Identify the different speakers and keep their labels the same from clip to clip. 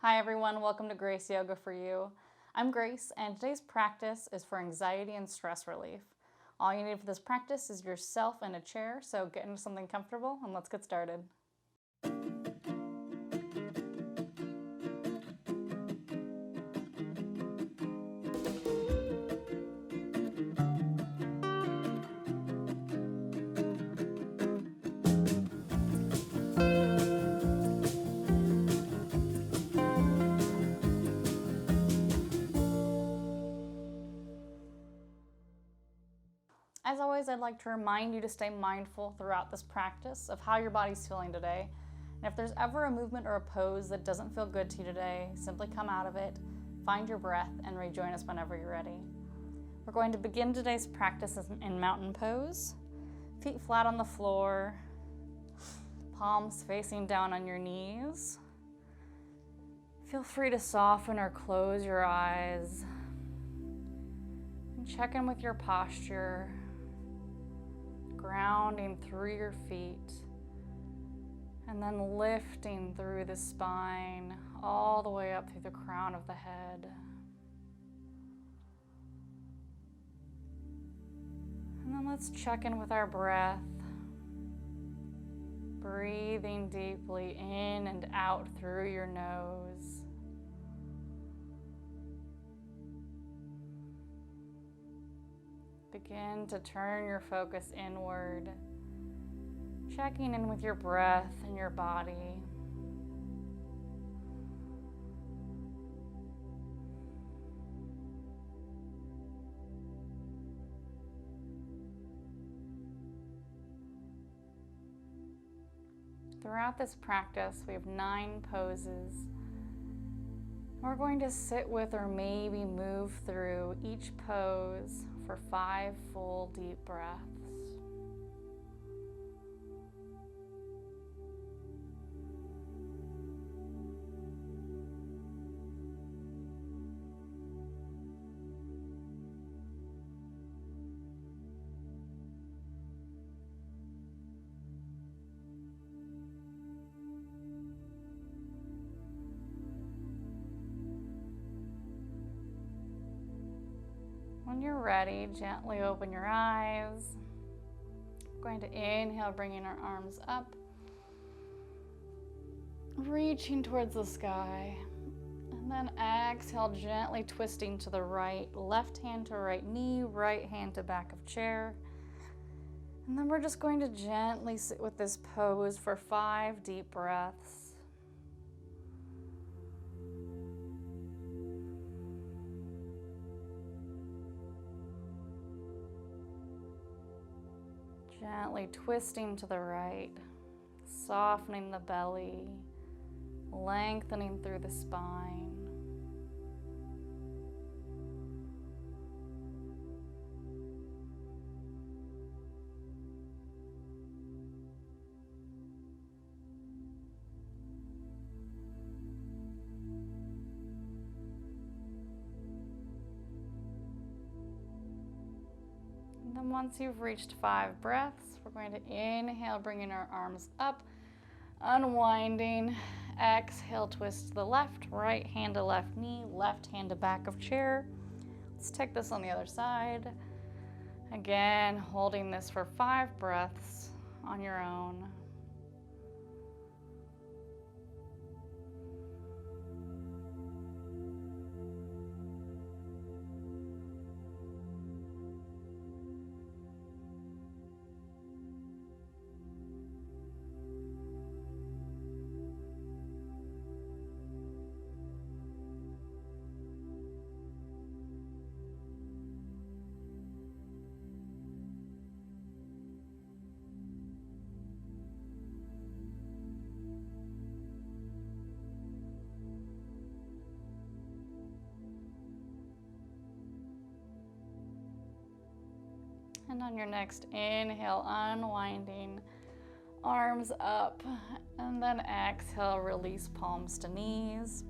Speaker 1: Hi everyone, welcome to Grace Yoga for You. I'm Grace, and today's practice is for anxiety and stress relief. All you need for this practice is yourself and a chair, so get into something comfortable and let's get started. As always, I'd like to remind you to stay mindful throughout this practice of how your body's feeling today. And if there's ever a movement or a pose that doesn't feel good to you today, simply come out of it, find your breath, and rejoin us whenever you're ready. We're going to begin today's practice in mountain pose. Feet flat on the floor, palms facing down on your knees. Feel free to soften or close your eyes. And check in with your posture. Grounding through your feet, and then lifting through the spine all the way up through the crown of the head. And then let's check in with our breath, breathing deeply in and out through your nose. Begin to turn your focus inward, checking in with your breath and your body. Throughout this practice, we have 9 poses. We're going to sit with or maybe move through each pose for 5 full deep breaths. When you're ready, gently open your eyes. We're going to inhale, bringing our arms up, reaching towards the sky. And then exhale, gently twisting to the right, left hand to right knee, right hand to back of chair. And then we're just going to gently sit with this pose for 5 deep breaths. Gently twisting to the right, softening the belly, lengthening through the spine. And then once you've reached 5 breaths, we're going to inhale, bringing our arms up, unwinding. Exhale, twist to the left, right hand to left knee, left hand to back of chair. Let's take this on the other side. Again, holding this for 5 breaths on your own. And on your next inhale, unwinding, arms up, and then exhale, release palms to knees.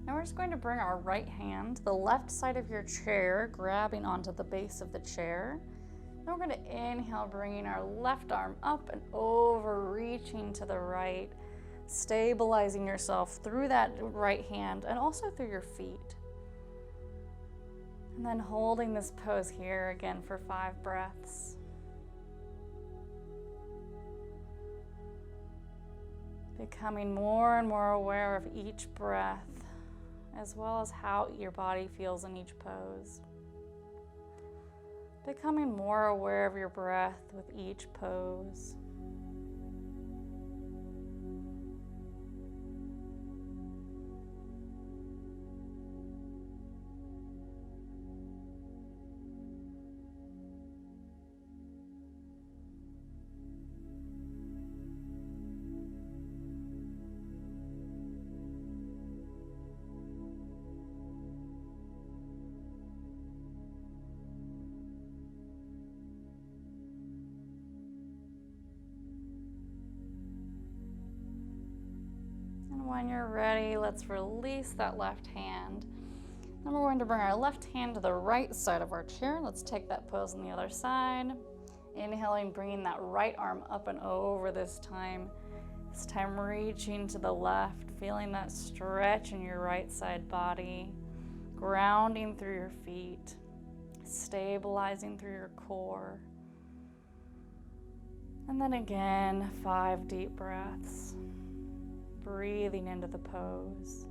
Speaker 1: Now we're just going to bring our right hand to the left side of your chair, grabbing onto the base of the chair. Then we're going to inhale, bringing our left arm up and over, reaching to the right, stabilizing yourself through that right hand and also through your feet. And then holding this pose here again for 5 breaths. Becoming more and more aware of each breath, as well as how your body feels in each pose. Becoming more aware of your breath with each pose. When you're ready, let's release that left hand. Then we're going to bring our left hand to the right side of our chair. Let's take that pose on the other side. Inhaling, bringing that right arm up and over this time. This time reaching to the left, feeling that stretch in your right side body. Grounding through your feet. Stabilizing through your core. And then again, 5 deep breaths. Breathing into the pose.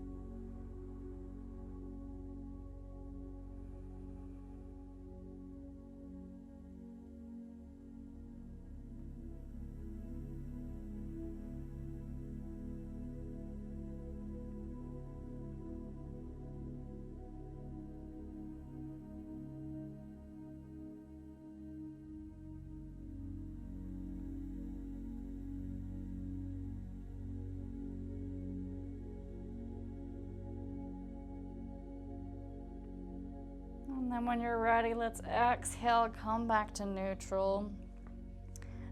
Speaker 1: And then when you're ready, let's exhale, come back to neutral.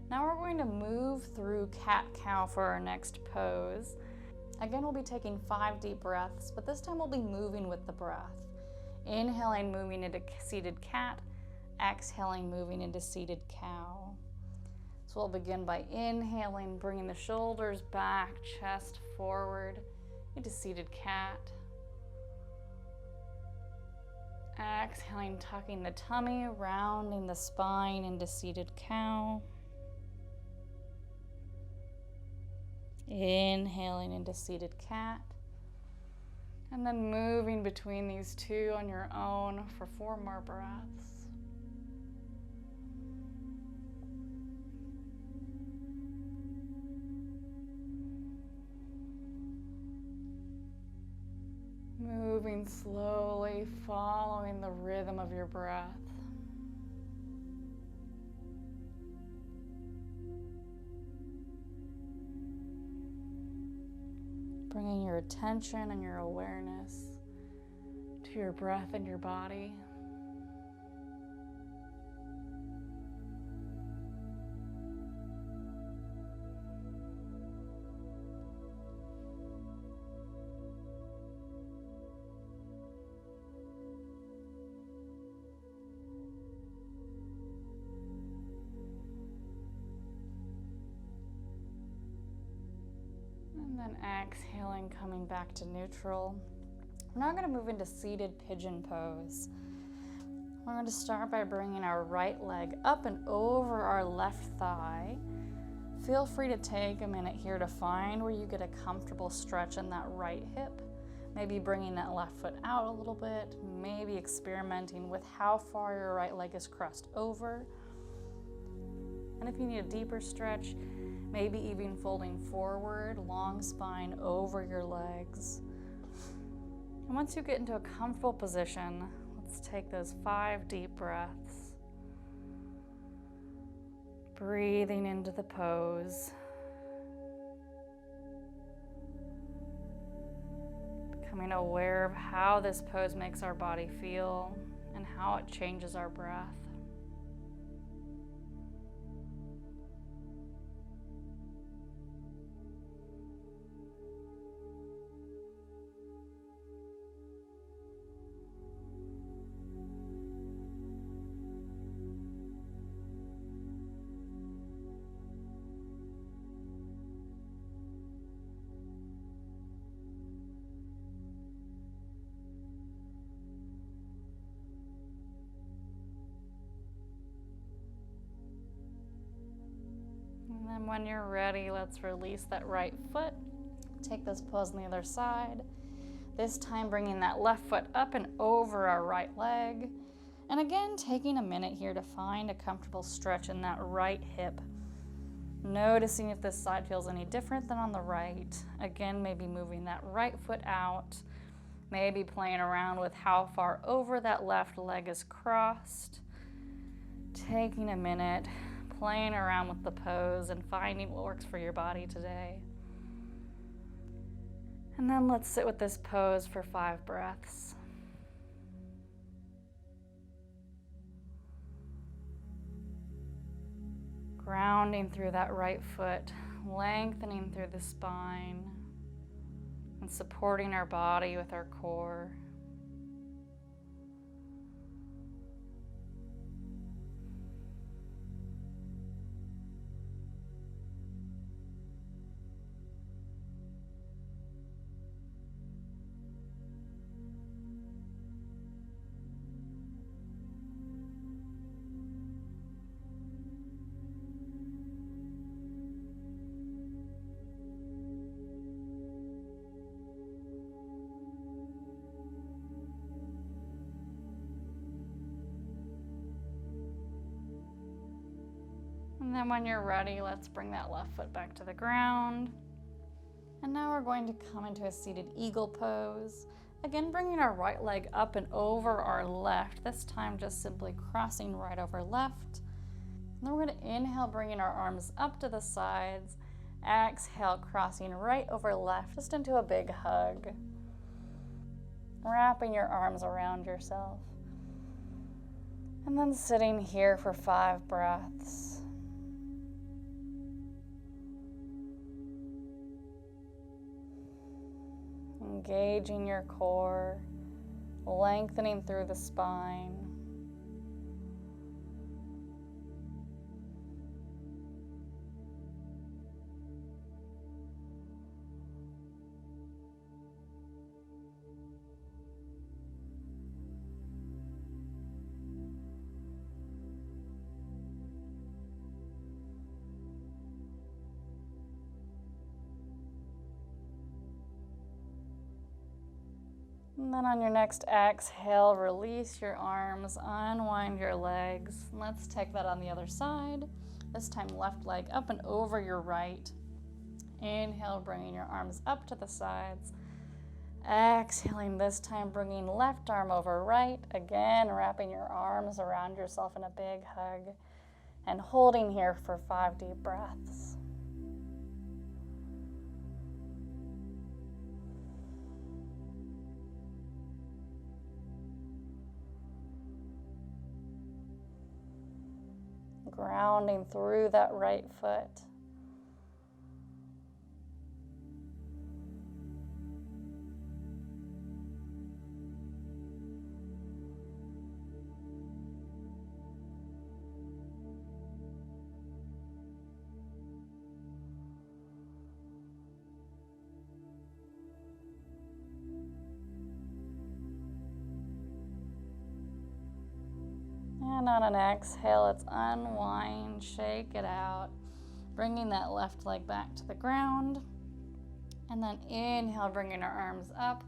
Speaker 1: Now we're going to move through cat-cow for our next pose. Again, we'll be taking 5 deep breaths, but this time we'll be moving with the breath. Inhaling, moving into seated cat. Exhaling, moving into seated cow. So we'll begin by inhaling, bringing the shoulders back, chest forward into seated cat. Exhaling, tucking the tummy, rounding the spine into seated cow. Inhaling into seated cat. And then moving between these two on your own for 4 more breaths. Moving slowly, following the rhythm of your breath. Bringing your attention and your awareness to your breath and your body. And then exhaling, coming back to neutral. We're now going to move into seated pigeon pose. We're going to start by bringing our right leg up and over our left thigh. Feel free to take a minute here to find where you get a comfortable stretch in that right hip. Maybe bringing that left foot out a little bit. Maybe experimenting with how far your right leg is crossed over. And if you need a deeper stretch, maybe even folding forward, long spine over your legs. And once you get into a comfortable position, let's take those 5 deep breaths. Breathing into the pose. Becoming aware of how this pose makes our body feel and how it changes our breath. And when you're ready, let's release that right foot. Take this pose on the other side. This time bringing that left foot up and over our right leg. And again, taking a minute here to find a comfortable stretch in that right hip. Noticing if this side feels any different than on the right. Again, maybe moving that right foot out. Maybe playing around with how far over that left leg is crossed. Taking a minute, playing around with the pose and finding what works for your body today. And then let's sit with this pose for 5 breaths. Grounding through that right foot, lengthening through the spine, and supporting our body with our core. And then when you're ready, let's bring that left foot back to the ground. And now we're going to come into a seated eagle pose. Again, bringing our right leg up and over our left. This time just simply crossing right over left. And then we're going to inhale, bringing our arms up to the sides. Exhale, crossing right over left, just into a big hug. Wrapping your arms around yourself. And then sitting here for 5 breaths. Engaging your core, lengthening through the spine. And then on your next exhale, release your arms, unwind your legs. Let's take that on the other side. This time left leg up and over your right. Inhale, bringing your arms up to the sides. Exhaling, this time bringing left arm over right. Again, wrapping your arms around yourself in a big hug. And holding here for 5 deep breaths. Grounding through that right foot. And on an exhale, let's unwind, shake it out, bringing that left leg back to the ground. And then inhale, bringing our arms up.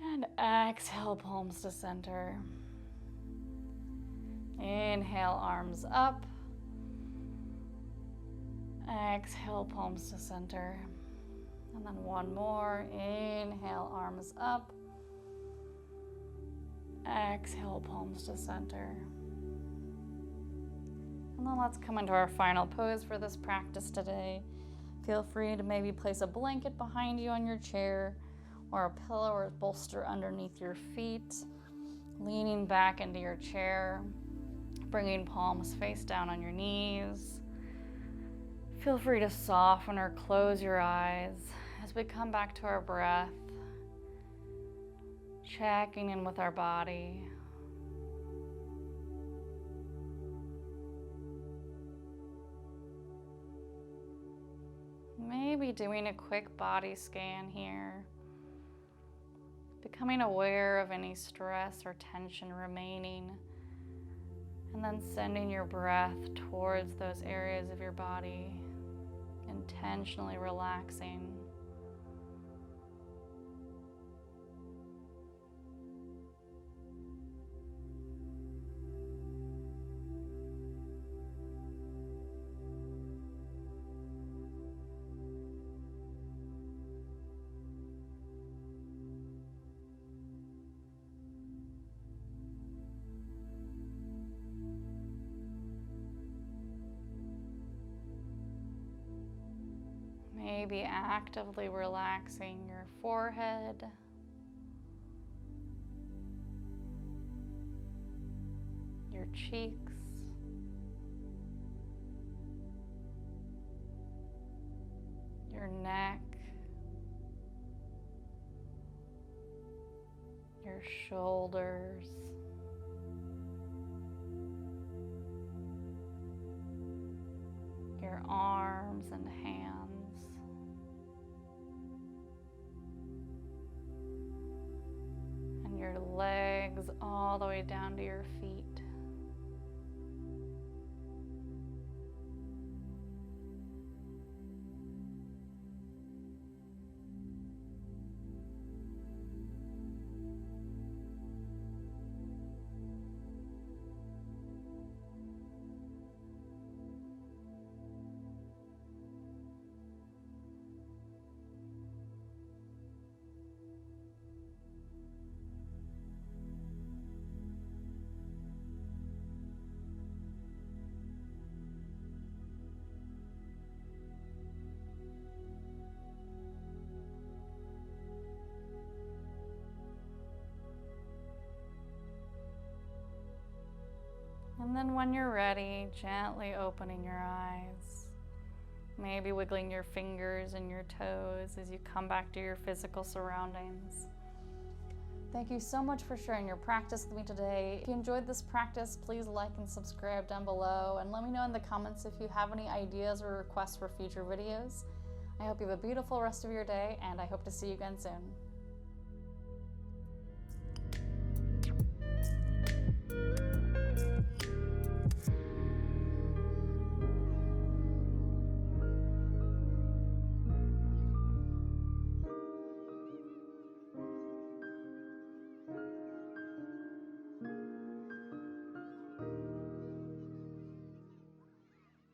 Speaker 1: And exhale, palms to center. Inhale, arms up. Exhale, palms to center. And then one more. Inhale, arms up. Exhale, palms to center. And then let's come into our final pose for this practice today. Feel free to maybe place a blanket behind you on your chair or a pillow or a bolster underneath your feet. Leaning back into your chair, bringing palms face down on your knees. Feel free to soften or close your eyes as we come back to our breath. Checking in with our body. Maybe doing a quick body scan here. Becoming aware of any stress or tension remaining. And then sending your breath towards those areas of your body, intentionally relaxing. Maybe actively relaxing your forehead, your cheeks, your neck, your shoulders, your arms and hands. Your legs all the way down to your feet. And then when you're ready, gently opening your eyes, maybe wiggling your fingers and your toes as you come back to your physical surroundings. Thank you so much for sharing your practice with me today. If you enjoyed this practice, please like and subscribe down below, and let me know in the comments if you have any ideas or requests for future videos. I hope you have a beautiful rest of your day, and I hope to see you again soon.